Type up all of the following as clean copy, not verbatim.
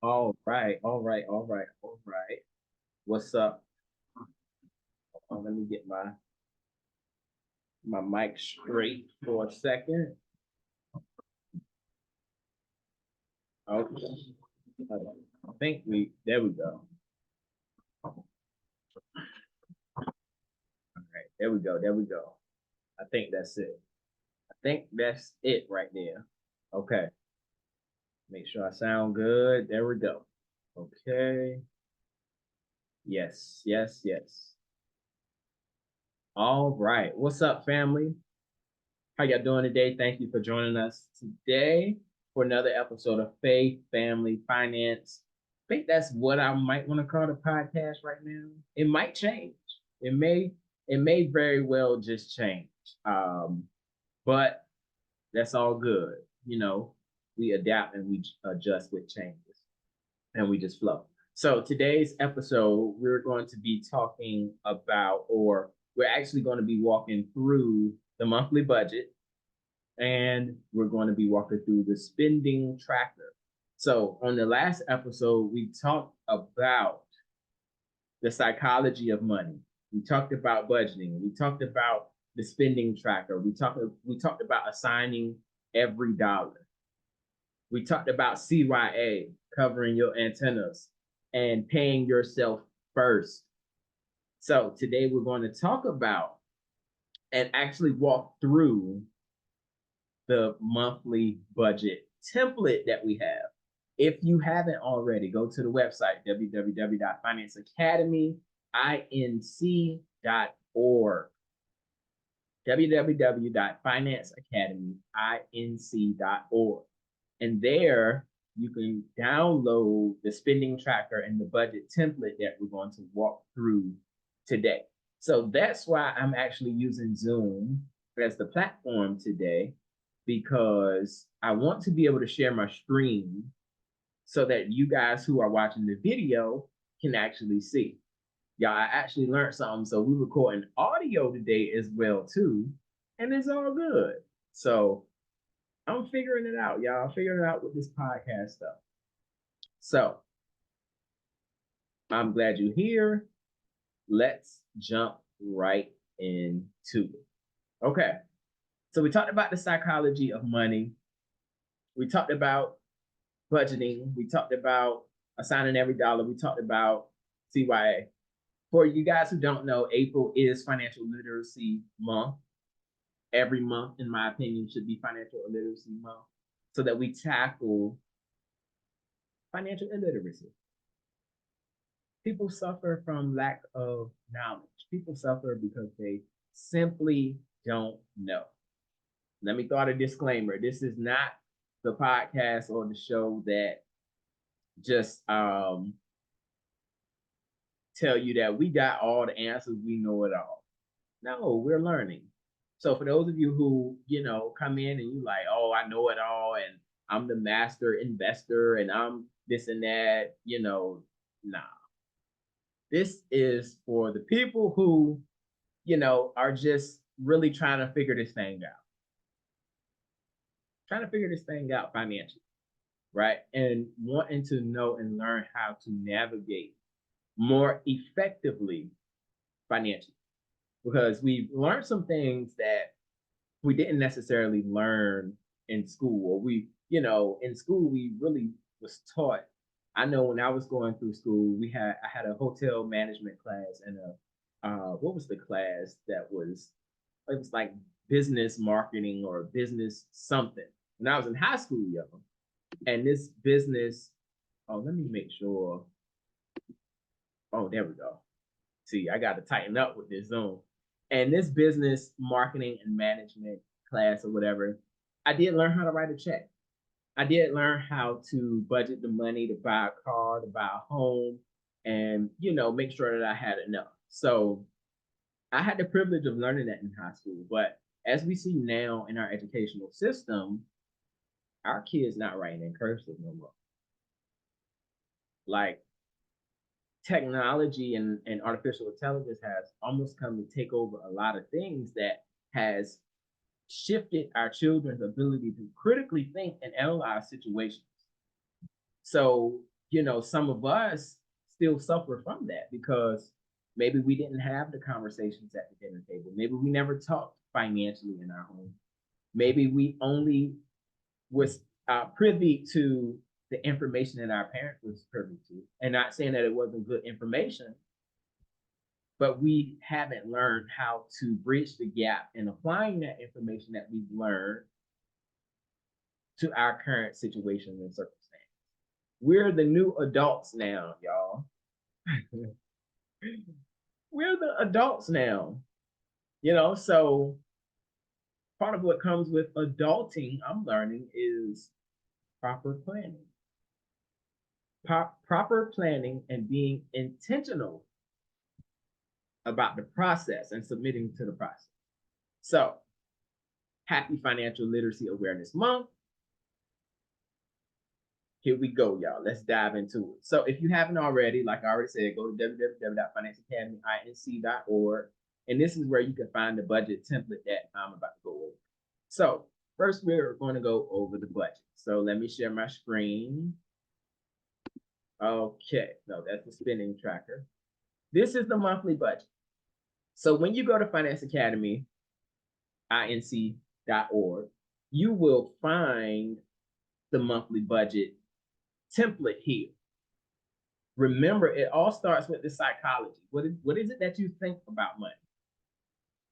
All right, all right, all right, all right. What's up? Let me get my mic straight for a second. Okay. I think we there we go. All right, there we go. There we go. I think that's it. I think that's it right there. Okay. Make sure I sound good. There we go. Okay. Yes, yes, yes. All right. What's up, family? How y'all doing today? Thank you for joining us today for another episode of Faith, Family, Finance. I think that's what I might want to call the podcast right now. It might change. It may it may very well just change. Um, but that's all good. You know, we adapt and we adjust with changes and we just flow. So today's episode, we're going to be talking about, or we're actually going to be walking through the monthly budget, and we're going to be walking through the spending tracker. So on the last episode, we talked about the psychology of money. We talked about budgeting. We talked about the spending tracker. We talked about assigning every dollar. We talked about CYA, covering your antennas and paying yourself first. So today we're going to talk about and actually walk through the monthly budget template that we have. If you haven't already, go to the website www.financeacademyinc.org. www.financeacademyinc.org. And there you can download the spending tracker and the budget template that we're going to walk through today. So that's why I'm actually using Zoom as the platform today, because I want to be able to share my screen so that you guys who are watching the video can actually see. Y'all, I actually learned something. So we're recording audio today as well too, and it's all good. So I'm figuring it out, y'all. Figuring it out with this podcast stuff. So I'm glad you're here. Let's jump right into it. Okay. So we talked about the psychology of money. We talked about budgeting. We talked about assigning every dollar. We talked about CYA. For you guys who don't know, April is Financial Literacy Month. Every month, in my opinion, should be Financial Literacy Month so that we tackle financial illiteracy. People suffer from lack of knowledge. People suffer because they simply don't know. Let me throw out a disclaimer. This is not the podcast or the show that just tell you that we got all the answers, we know it all. No, we're learning. So for those of you who, come in and you like, oh, I know it all and I'm the master investor and I'm this and that, nah. This is for the people who, are just really trying to figure this thing out. Trying to figure this thing out financially, right? And wanting to know and learn how to navigate more effectively financially. Because we've learned some things that we didn't necessarily learn in school, or in school we really was taught. I know when I was going through school, I had a hotel management class and what was the class that was, it was like business marketing or business something when I was in high school, yo. And this business, oh, let me make sure. Oh, there we go. See, I got to tighten up with this Zoom. And this business marketing and management class or whatever, I did learn how to write a check. I did learn how to budget the money to buy a car, to buy a home, and make sure that I had enough. So I had the privilege of learning that in high school. But as we see now in our educational system, our kids not writing in cursive no more. Like, technology and artificial intelligence has almost come to take over a lot of things that has shifted our children's ability to critically think and analyze situations. So some of us still suffer from that because maybe we didn't have the conversations at the dinner table. Maybe we never talked financially in our home. Maybe we only was privy to the information that our parents was privy to, and not saying that it wasn't good information, but we haven't learned how to bridge the gap in applying that information that we've learned to our current situation and circumstance. We're the new adults now, y'all. We're the adults now, so part of what comes with adulting, I'm learning, is proper planning. Proper planning and being intentional about the process and submitting to the process. So, happy Financial Literacy Awareness Month. Here we go, y'all. Let's dive into it. So if you haven't already, like I already said, go to www.financeacademyinc.org. And this is where you can find the budget template that I'm about to go over. So first, we're going to go over the budget. So let me share my screen. Okay, no, that's the spending tracker. This is the monthly budget. So when you go to financeacademyinc.org, you will find the monthly budget template here. Remember, it all starts with the psychology. What is it that you think about money?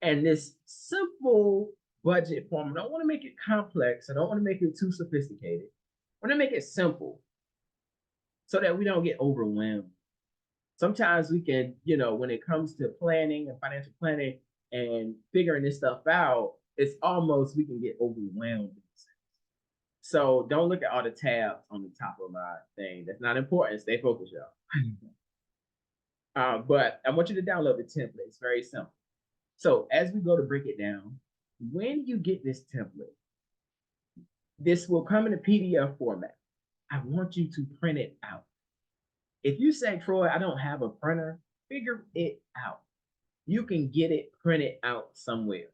And this simple budget form, I don't want to make it complex. I don't want to make it too sophisticated. I want to make it simple so that we don't get overwhelmed. Sometimes we can, when it comes to planning and financial planning and figuring this stuff out, it's almost we can get overwhelmed. So don't look at all the tabs on the top of my thing. That's not important. Stay focused, y'all. But I want you to download the template. It's very simple. So as we go to break it down, when you get this template, this will come in a PDF format. I want you to print it out. If you say, Troy, I don't have a printer, figure it out. You can get it printed out somewhere.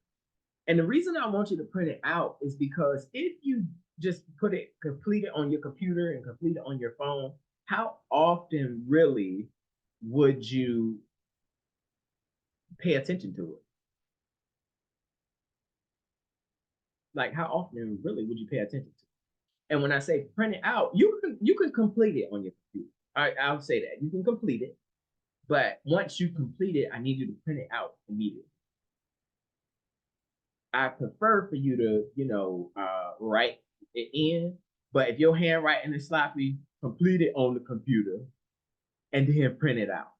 And the reason I want you to print it out is because if you just complete it on your computer and complete it on your phone, how often really would you pay attention to it? Like, how often really would you pay attention to it? And when I say print it out, you can complete it on your computer. I'll say that. You can complete it. But once you complete it, I need you to print it out immediately. I prefer for you to, write it in. But if your handwriting is sloppy, complete it on the computer and then print it out.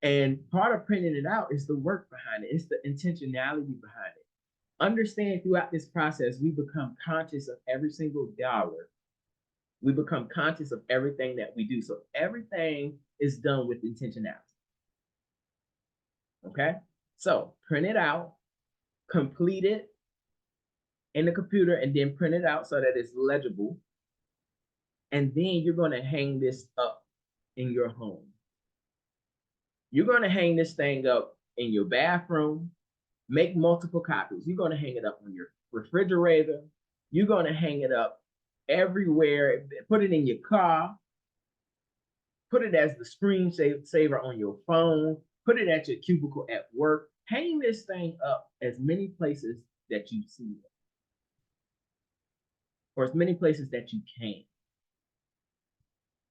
And part of printing it out is the work behind it. It's the intentionality behind it. Understand throughout this process, we become conscious of every single dollar. We become conscious of everything that we do. So everything is done with intentionality. Okay? So print it out, complete it in the computer, and then print it out so that it's legible. And then you're going to hang this up in your home. You're going to hang this thing up in your bathroom. Make multiple copies. You're going to hang it up on your refrigerator. You're going to hang it up everywhere. Put it in your car. Put it as the screensaver on your phone. Put it at your cubicle at work. Hang this thing up as many places that you see it, or as many places that you can.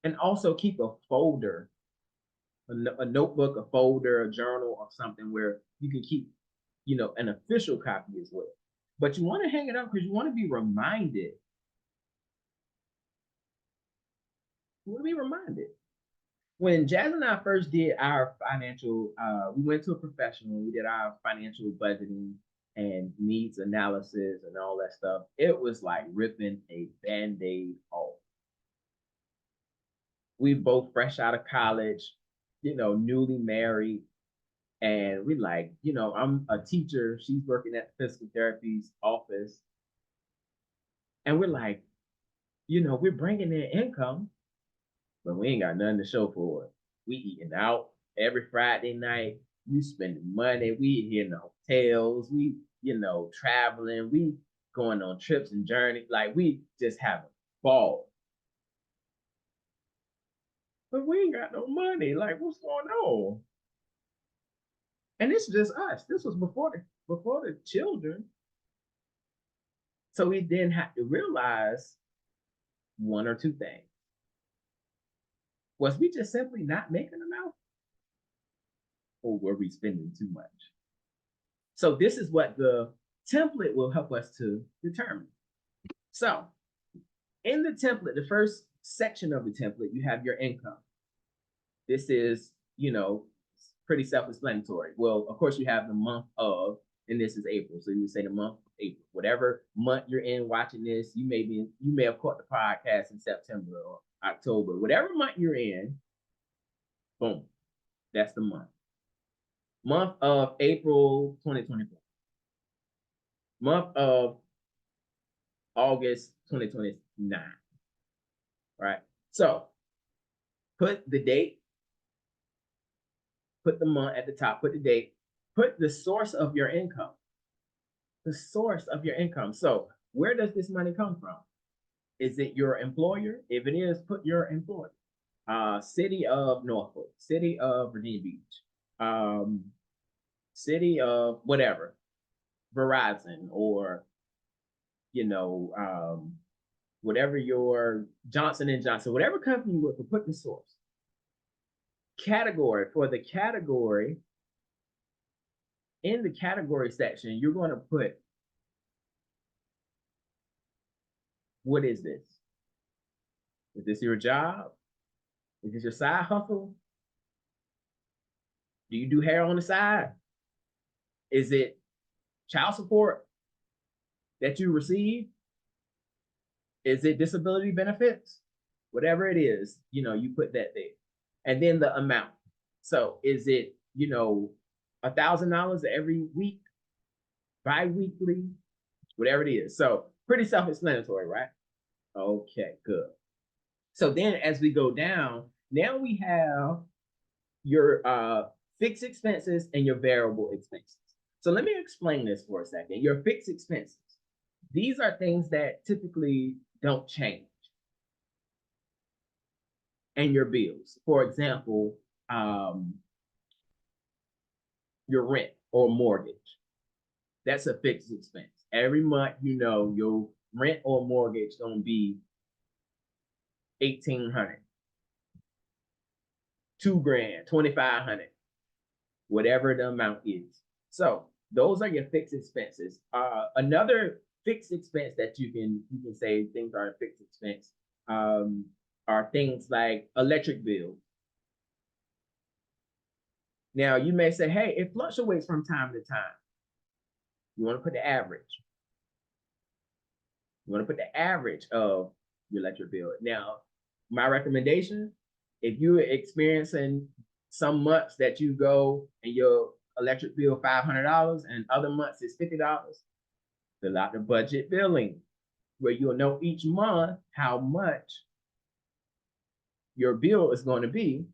And also keep a folder, a notebook, a folder, a journal, or something where you can keep, an official copy as well. But you want to hang it up because you want to be reminded. You want to be reminded. When Jazz and I first did our financial, we went to a professional, we did our financial budgeting and needs analysis and all that stuff. It was like ripping a Band-Aid off. We both fresh out of college, newly married. And we like, I'm a teacher. She's working at the physical therapy's office. And we're like, we're bringing in income, but we ain't got nothing to show for it. We eating out every Friday night. We spending money. We here in the hotels. We, traveling. We going on trips and journeys. Like we just having ball. but we ain't got no money. Like, what's going on? And this is just us. This was before the children. So we then have to realize one or two things. Was we just simply not making enough? Or were we spending too much? So this is what the template will help us to determine. So in the template, the first section of the template, you have your income. This is, pretty self-explanatory. Well, of course, you have the month of, and this is April. So you would say the month of April. Whatever month you're in watching this, you may have caught the podcast in September or October. Whatever month you're in, boom, that's the month. Month of April 2024. Month of August 2029. Right? So put the date, put the month at the top, put the date, put the source of your income. The source of your income. So where does this money come from? Is it your employer? If it is, put your employer. City of Norfolk, city of Virginia Beach, city of whatever, Verizon, or whatever your Johnson and Johnson, whatever company you work for, put the source. Category, for the category, in the category section, you're going to put, what is this? Is this your job? Is this your side hustle? Do you do hair on the side? Is it child support that you receive? Is it disability benefits? Whatever it is, you put that there. And then the amount. So is it, $1,000 every week, bi-weekly, whatever it is. So pretty self-explanatory, right? Okay, good. So then as we go down, now we have your fixed expenses and your variable expenses. So let me explain this for a second. Your fixed expenses, these are things that typically don't change. And your bills, for example, your rent or mortgage, that's a fixed expense. Every month, your rent or mortgage gonna be $1,800, $2,000, $2,500, whatever the amount is. So those are your fixed expenses. Another fixed expense that you can say things are a fixed expense are things like electric bills. Now you may say, hey, it fluctuates from time to time. You want to put the average. You want to put the average of your electric bill. Now, my recommendation, if you're experiencing some months that you go and your electric bill $500 and other months is $50, fill out the budget billing where you'll know each month how much your bill is going to be,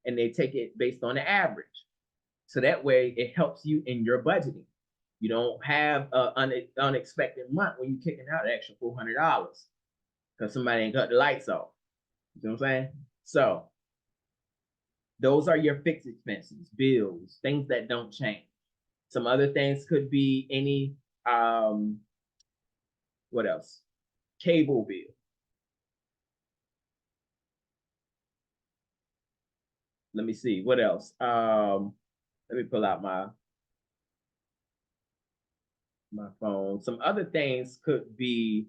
and they take it based on the average. So that way it helps you in your budgeting. You don't have an unexpected month when you're kicking out an extra $400 because somebody ain't got the lights off. You know what I'm saying? So those are your fixed expenses, bills, things that don't change. Some other things could be any, what else? Cable bill. Let me see, what else? Let me pull out my phone. Some other things could be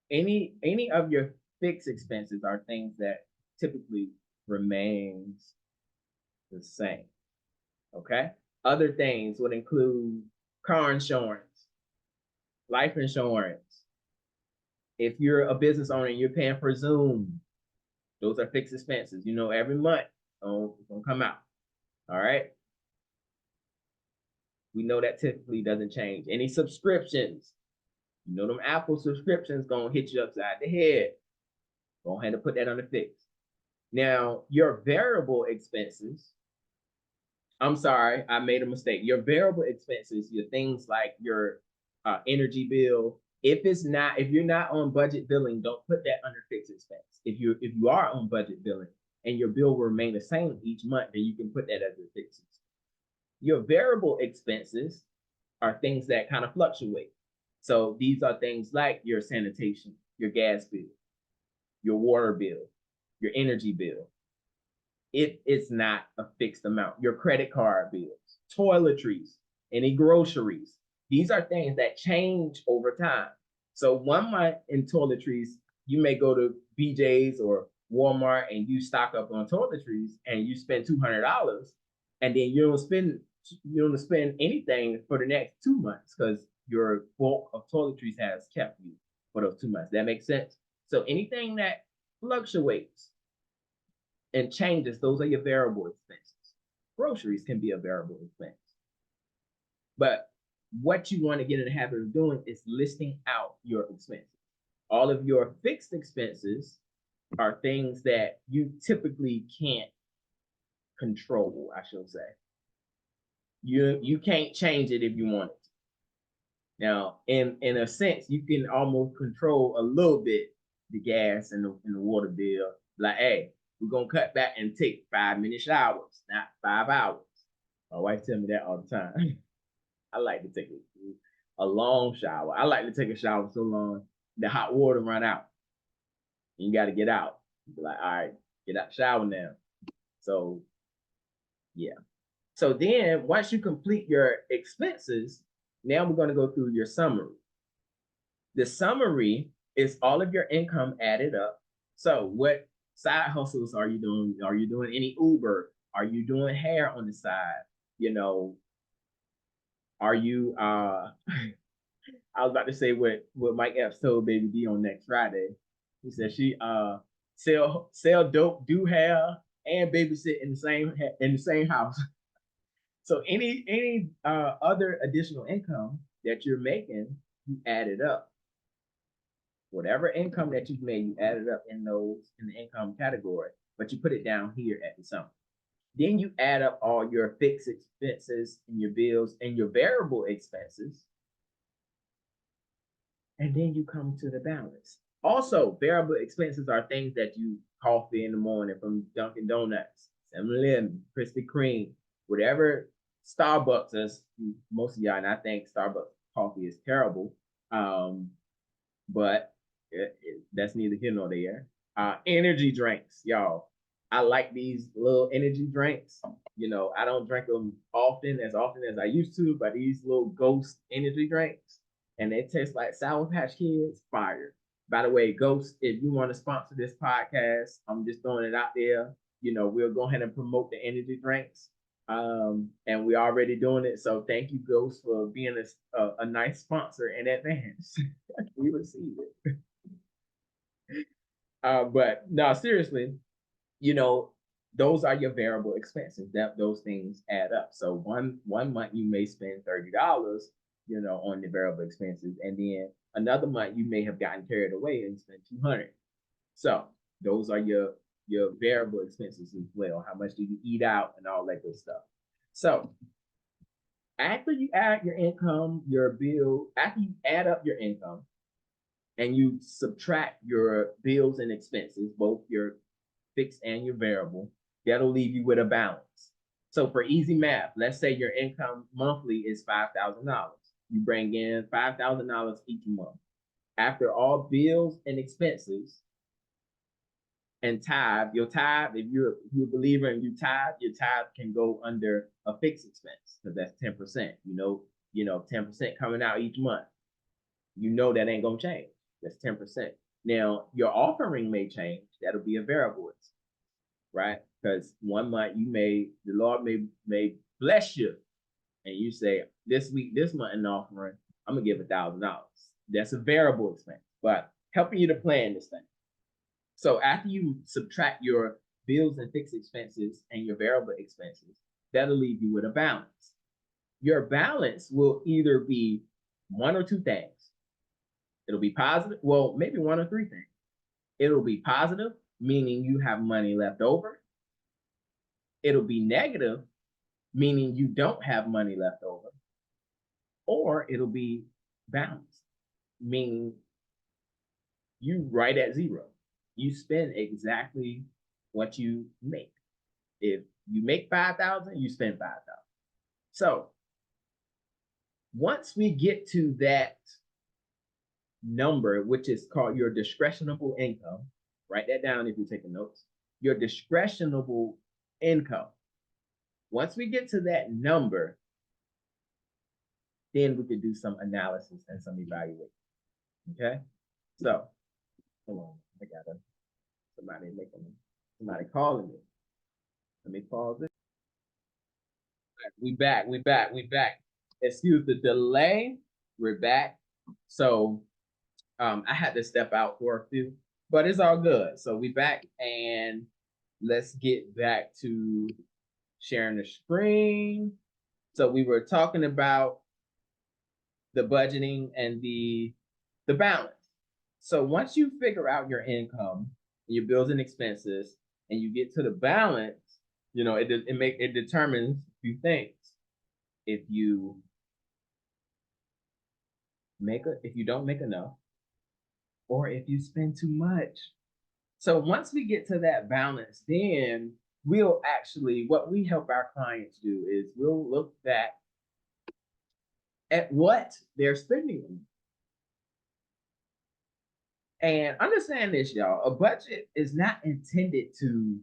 any of your fixed expenses are things that typically remains the same. Okay. Other things would include car insurance, life insurance. If you're a business owner and you're paying for Zoom, those are fixed expenses. Every month it's gonna come out. All right. We know that typically doesn't change. Any subscriptions, them Apple subscriptions gonna hit you upside the head. Go ahead and put that on the fix. Now, your variable expenses, I'm sorry, I made a mistake. Your variable expenses, your things like your energy bill. If you're not on budget billing, don't put that under fixed expense. If you are on budget billing and your bill will remain the same each month, then you can put that as a fixed expense. Your variable expenses are things that kind of fluctuate. So these are things like your sanitation, your gas bill, your water bill, your energy bill. It is not a fixed amount. Your credit card bills, toiletries, any groceries. These are things that change over time. So 1 month in toiletries, you may go to BJ's or Walmart and you stock up on toiletries and you spend $200, and then you don't spend anything for the next 2 months because your bulk of toiletries has kept you for those 2 months. That makes sense. So anything that fluctuates and changes, those are your variable expenses. Groceries can be a variable expense. But what you want to get in the habit of doing is listing out your expenses. All of your fixed expenses are things that you typically can't control, I should say. You can't change it if you want it. Now, in a sense, you can almost control a little bit the gas and the water bill. Like, hey, we're gonna cut back and take 5-minute showers, not 5 hours. My wife tells me that all the time. I like to take a long shower. I like to take a shower so long the hot water run out. And you got to get out. Be like, all right, get out the shower now. So, yeah. So then once you complete your expenses, now we're going to go through your summary. The summary is all of your income added up. So what side hustles are you doing? Are you doing any Uber? Are you doing hair on the side? You know, are you I was about to say what Mike Epps told Baby D on next Friday. He said she sell dope, do hair, and babysit in the same house. So any other additional income that you're making, you add it up. Whatever income that you've made, you add it up in the income category, but you put it down here at the sum. Then you add up all your fixed expenses and your bills and your variable expenses, and then you come to the balance. Also, variable expenses are things that you coffee in the morning from Dunkin' Donuts, 7-Eleven, Krispy Kreme, whatever. Starbucks, as most of y'all, and I think Starbucks coffee is terrible, but that's neither here nor there. Energy drinks, y'all. I like these little energy drinks. You know, I don't drink them often as I used to, but these little Ghost energy drinks, and they taste like Sour Patch Kids, fire. By the way, Ghost, if you want to sponsor this podcast, I'm just throwing it out there. You know, we'll go ahead and promote the energy drinks. And we're already doing it. So thank you, Ghost, for being a nice sponsor in advance. We receive it. But no, seriously, you know, those are your variable expenses. That those things add up. So one month you may spend $30, you know, on the variable expenses, and then another month you may have gotten carried away and spent 200. So those are your variable expenses as well. How much do you eat out and all that good stuff. So after you add your income, your bill, after you add up your income and you subtract your bills and expenses, both your fixed and your variable, that'll leave you with a balance. So for easy math, let's say your income monthly is $5,000. You bring in $5,000 each month. After all bills and expenses and tithe, your tithe, if you're a believer and you tithe, your tithe can go under a fixed expense because that's 10%. You know, 10% coming out each month. You know that ain't gonna change. That's 10%. Now your offering may change. That'll be a variable, right? Because 1 month the Lord may bless you, and you say this month in offering, I'm gonna give $1,000. That's a variable expense, but helping you to plan this thing. So after you subtract your bills and fixed expenses and your variable expenses, that'll leave you with a balance. Your balance will either be one or two things. It'll be positive, well, maybe one or three things. It'll be positive, meaning you have money left over. It'll be negative, meaning you don't have money left over. Or it'll be balanced, meaning you right at zero. You spend exactly what you make. If you make 5,000, you spend 5,000. So once we get to that number, which is called your discretionable income, write that down if you're taking notes. Your discretionable income. Once we get to that number, then we could do some analysis and some evaluation. Okay? So, hold on. I got somebody calling me. Let me pause it. We back. Excuse the delay. We're back. So I had to step out for a few, but it's all good. So we back, and let's get back to sharing the screen. So we were talking about the budgeting and the balance. So once you figure out your income, your bills and expenses, and you get to the balance, it determines a few things. If you don't make enough, or if you spend too much. So once we get to that balance, then what we help our clients do is we'll look back at what they're spending on. And understand this, y'all, a budget is not intended to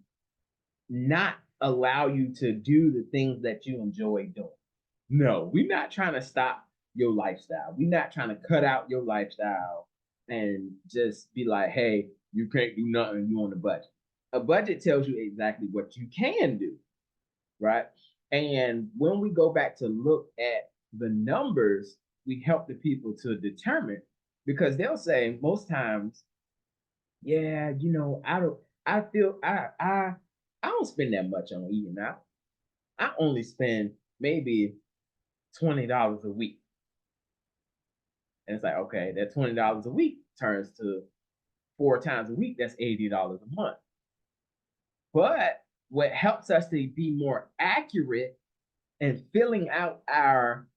not allow you to do the things that you enjoy doing. No, we're not trying to stop your lifestyle. We're not trying to cut out your lifestyle and just be like, hey, you can't do nothing, you on the budget. A budget tells you exactly what you can do, right? And when we go back to look at the numbers, we help the people to determine, because they'll say most times, yeah, I don't spend that much on eating out. I only spend maybe $20 a week. And it's like, okay, that $20 a week turns to 4 times a week, that's $80 a month. But what helps us to be more accurate in filling out our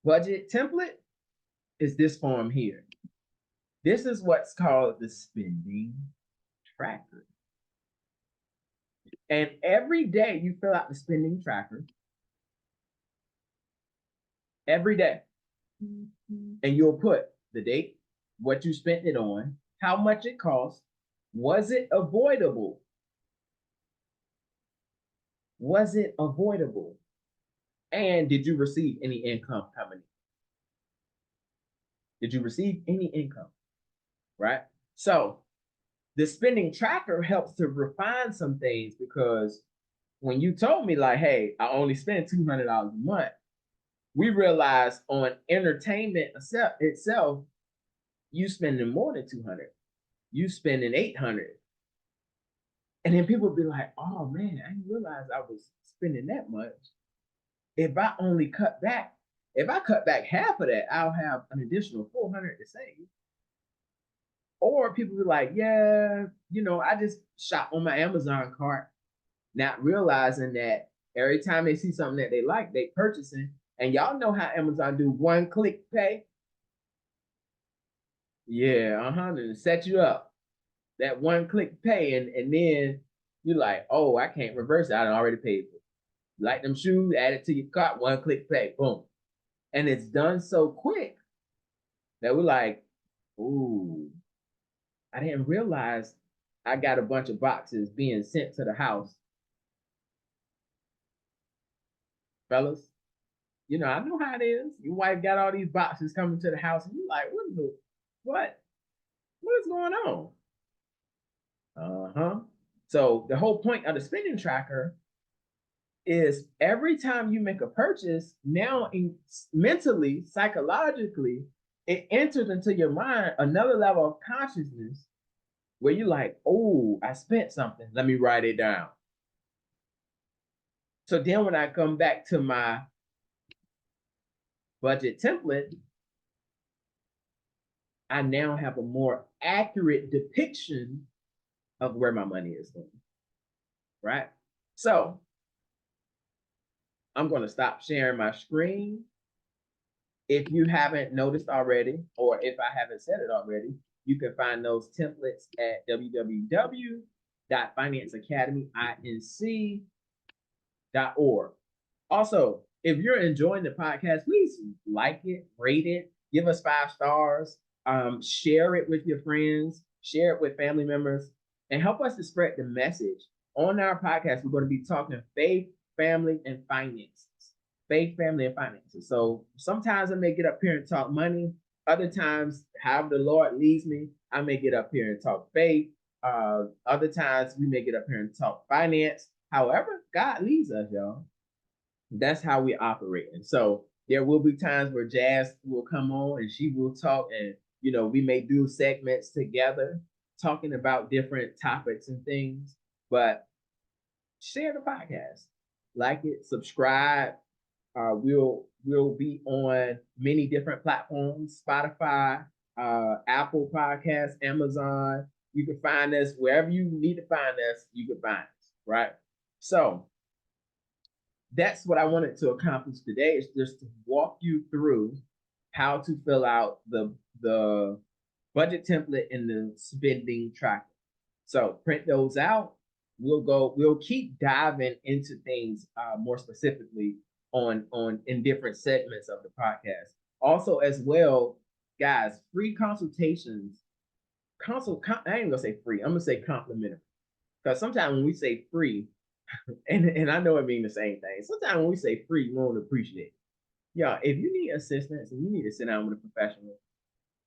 budget template is this form here. This is what's called the spending tracker. And every day you fill out the spending tracker. Every day. And you'll put the date, what you spent it on, how much it cost, was it avoidable? Was it avoidable? And did you receive any income coming in? Did you receive any income? Right? So the spending tracker helps to refine some things, because when you told me like, hey, I only spend $200 a month, we realized on entertainment itself, you spending more than 200. You spending 800. And then people be like, oh man, I didn't realize I was spending that much. If I cut back half of that, I'll have an additional 400 to save. Or people be like, yeah, I just shop on my Amazon cart, not realizing that every time they see something that they like, they purchasing. And y'all know how Amazon do one-click pay. Yeah, and set you up. That one-click pay, and then you're like, oh, I can't reverse it. I already paid for it. Like them shoes, add it to your cart, one-click pay, boom. And it's done so quick that we're like, ooh, I didn't realize I got a bunch of boxes being sent to the house. Fellas, I know how it is. Your wife got all these boxes coming to the house, and you're like, what? What is going on? So the whole point of the spending tracker is every time you make a purchase, now mentally, psychologically, it enters into your mind another level of consciousness where you're like, oh, I spent something. Let me write it down. So then when I come back to my budget template, I now have a more accurate depiction of where my money is going. Right? So I'm going to stop sharing my screen. If you haven't noticed already, or if I haven't said it already, you can find those templates at www www.financeacademyinc.org. Also, if you're enjoying the podcast, please like it, rate it, give us 5 stars, share it with your friends, share it with family members, and help us to spread the message. On our podcast, we're going to be talking faith, family, and finances. Faith, family, and finances. So sometimes I may get up here and talk money. Other times, however the Lord leads me, I may get up here and talk faith. Other times, we may get up here and talk finance. However, God leads us, y'all. That's how we operate. And so there will be times where Jazz will come on and she will talk, and we may do segments together talking about different topics and things. But share the podcast, like it, subscribe. We'll be on many different platforms: Spotify, Apple Podcasts, Amazon. You can find us wherever you need to find us. You can find us, right? So that's what I wanted to accomplish today, is just to walk you through how to fill out the budget template and the spending tracker. So print those out. We'll keep diving into things more specifically on in different segments of the podcast. Also, as well, guys, free consultations. I ain't gonna say free. I'm gonna say complimentary, because sometimes when we say free, and I know it means the same thing. Sometimes when we say free, we won't appreciate it. Yeah, if you need assistance and you need to sit down with a professional,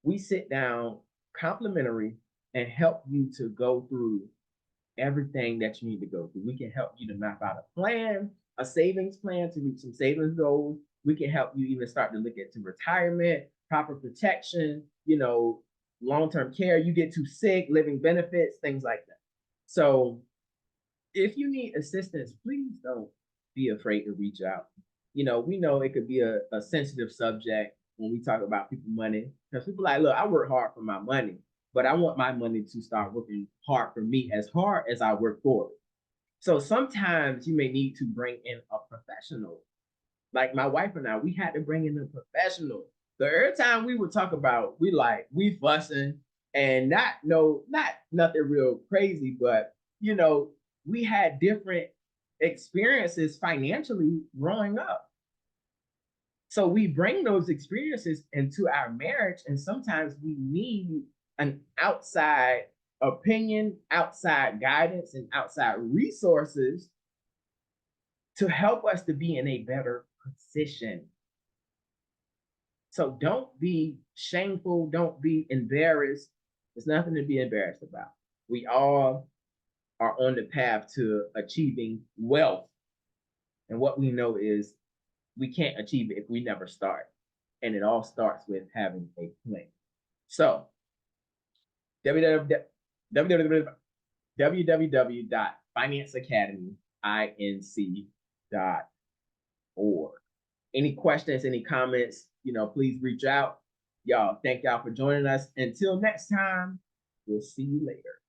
we sit down complimentary and help you to go through everything that you need to go through. We can help you to map out a plan, a savings plan to reach some savings goals. We can help you even start to look into retirement, proper protection, long-term care. You get too sick, living benefits, things like that. So if you need assistance, please don't be afraid to reach out. We know it could be a sensitive subject when we talk about people money, because people are like, look, I work hard for my money, but I want my money to start working hard for me as hard as I work for it. So sometimes you may need to bring in a professional. Like my wife and I, we had to bring in a professional. So every time we would talk about, we fussing, and not nothing real crazy, but we had different experiences financially growing up. So we bring those experiences into our marriage, and sometimes we need an outside opinion, outside guidance, and outside resources to help us to be in a better position. So don't be shameful, don't be embarrassed. There's nothing to be embarrassed about. We all are on the path to achieving wealth. And what we know is we can't achieve it if we never start. And it all starts with having a plan. So www.financeacademyinc.org. Any questions, any comments, please reach out. Y'all, thank y'all for joining us. Until next time, we'll see you later.